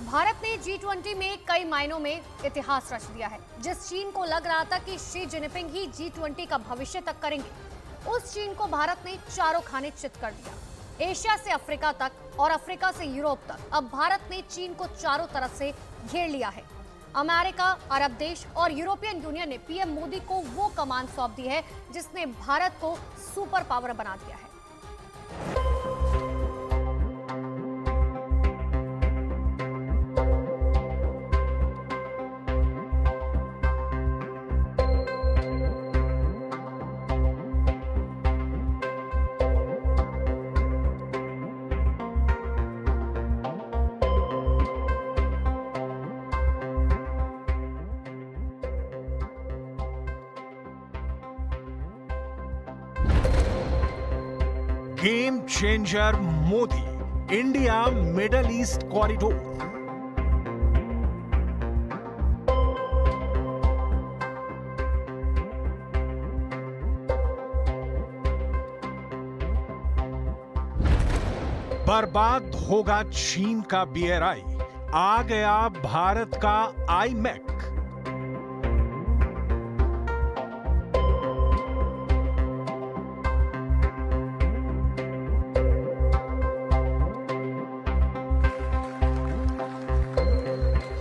भारत ने G20 में कई मायनों में इतिहास रच दिया है। जिस चीन को लग रहा था कि शी जिनपिंग ही G20 का भविष्य तक करेंगे, उस चीन को भारत ने चारों खाने चित कर दिया। एशिया से अफ्रीका तक और अफ्रीका से यूरोप तक अब भारत ने चीन को चारों तरफ से घेर लिया है। अमेरिका, अरब देश और यूरोपियन यूनियन ने पीएम मोदी को वो कमान सौंप दी है जिसने भारत को सुपर पावर बना दिया है। Game changer Modi, India middle east corridor. बर्बाद होगा चीन का BRI, आ गया भारत का IMEC।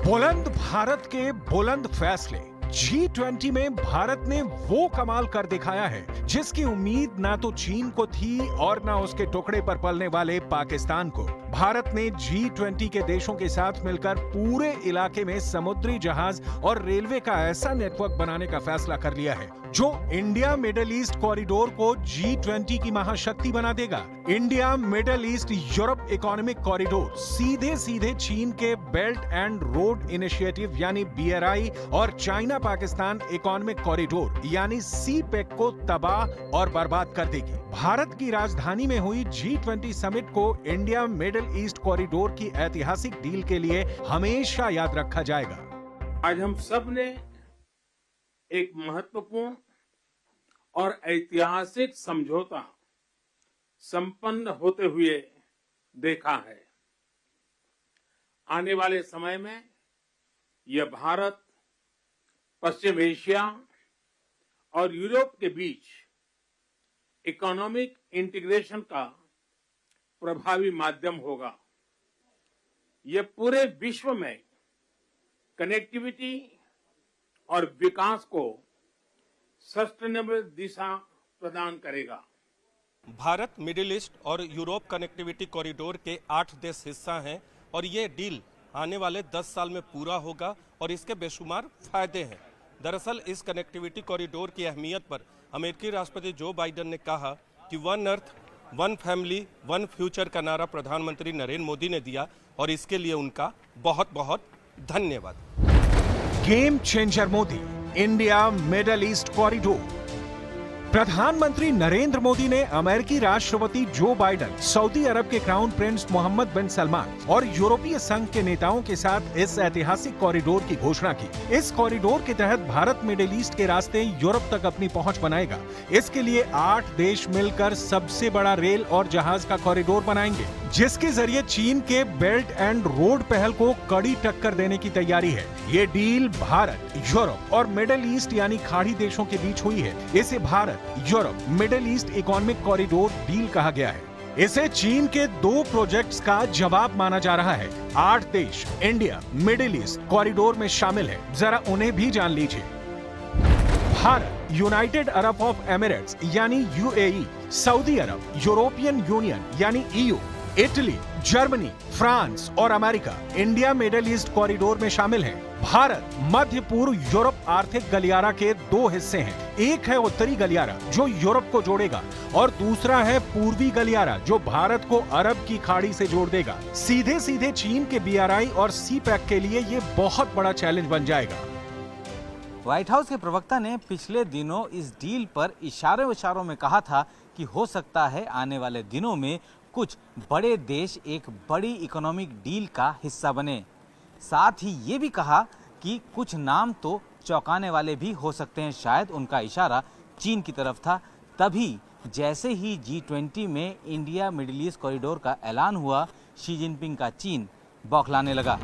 बुलंद भारत के बुलंद फैसले। G20 में भारत ने वो कमाल कर दिखाया है जिसकी उम्मीद ना तो चीन को थी और ना उसके टुकड़े पर पलने वाले पाकिस्तान को। भारत ने G20 के देशों के साथ मिलकर पूरे इलाके में समुद्री जहाज और रेलवे का ऐसा नेटवर्क बनाने का फैसला कर लिया है जो इंडिया मिडल ईस्ट कॉरिडोर को G20 की महाशक्ति बना देगा। India middle east Europe economic corridor सीधे सीधे चीन के बेल्ट एंड रोड इनिशिएटिव यानी BRI और चाइना पाकिस्तान इकोनॉमिक कॉरिडोर यानी CPEC को तबाह और बर्बाद कर देगी। भारत की राजधानी में हुई G20 समिट को इंडिया मिडल ईस्ट कॉरिडोर की ऐतिहासिक डील के लिए हमेशा याद रखा जाएगा। आज हम सब ने एक महत्वपूर्ण और ऐतिहासिक समझौता संपन्न होते हुए देखा है। आने वाले समय में यह भारत, पश्चिम एशिया और यूरोप के बीच इकोनॉमिक इंटीग्रेशन का प्रभावी माध्यम होगा। यह पूरे विश्व में कनेक्टिविटी और विकास को सस्टेनेबल दिशा प्रदान करेगा। भारत मिडिल ईस्ट और यूरोप कनेक्टिविटी कॉरिडोर के 8 देश हिस्सा हैं और ये डील आने वाले 10 साल में पूरा होगा और इसके बेशुमार फायदे हैं। दरअसल इस कनेक्टिविटी कॉरिडोर की अहमियत पर अमेरिकी राष्ट्रपति जो बाइडेन ने कहा कि one earth one family one future का नारा प्रधानमंत्री नरेंद्र मोदी ने दिया और इसके लिए उनका बहुत बहुत धन्यवाद। Game changer Modi, India middle east corridor. प्रधानमंत्री नरेंद्र मोदी ने अमेरिकी राष्ट्रपति जो बाइडेन, सऊदी अरब के क्राउन प्रिंस मोहम्मद बिन सलमान और यूरोपीय संघ के नेताओं के साथ इस ऐतिहासिक कॉरिडोर की घोषणा की। इस कॉरिडोर के तहत भारत मिडिल ईस्ट के रास्ते यूरोप तक अपनी पहुंच बनाएगा। इसके लिए 8 देश मिलकर सबसे बड़ा रेल और जहाज का कॉरिडोर बनाएंगे, जिसके जरिए चीन के बेल्ट एंड रोड पहल को कड़ी टक्कर देने की तैयारी है। ये डील भारत, यूरोप और मिडिल ईस्ट यानी खाड़ी देशों के बीच हुई है। इसे Bharat Europe middle east economic corridor deal कहा गया है। इसे चीन के 2 प्रोजेक्ट्स का जवाब माना जा रहा है। 8 देश इंडिया मिडिल ईस्ट कॉरिडोर में शामिल है, जरा उन्हें भी जान लीजिए। Bharat, United Arab of Emirates यानी UAE, सऊदी अरब, यूरोपियन यूनियन यानी EU, इटली, जर्मनी, फ्रांस और America India middle east corridor में शामिल हैं। भारत मध्य पूर्व यूरोप आर्थिक गलियारा के 2 हिस्से हैं। एक है उत्तरी गलियारा जो यूरोप को जोड़ेगा और दूसरा है पूर्वी गलियारा जो भारत को अरब की खाड़ी से जोड़ देगा। सीधे सीधे चीन के BRI और CPEC के लिए ये बहुत बड़ा चैलेंज बन जाएगा। व्हाइट हाउस के प्रवक्ता ने पिछले दिनों इस डील पर इशारों में कहा था कि हो सकता है आने वाले दिनों में कुछ बड़े देश एक बड़ी इकोनॉमिक डील का हिस्सा बने। साथ ही ये भी कहा कि कुछ नाम तो चौंकाने वाले भी हो सकते हैं। शायद उनका इशारा चीन की तरफ था। तभी जैसे ही G20 में इंडिया मिडिल ईस्ट कॉरिडोर का ऐलान हुआ, शी जिनपिंग का चीन बौखलाने लगा।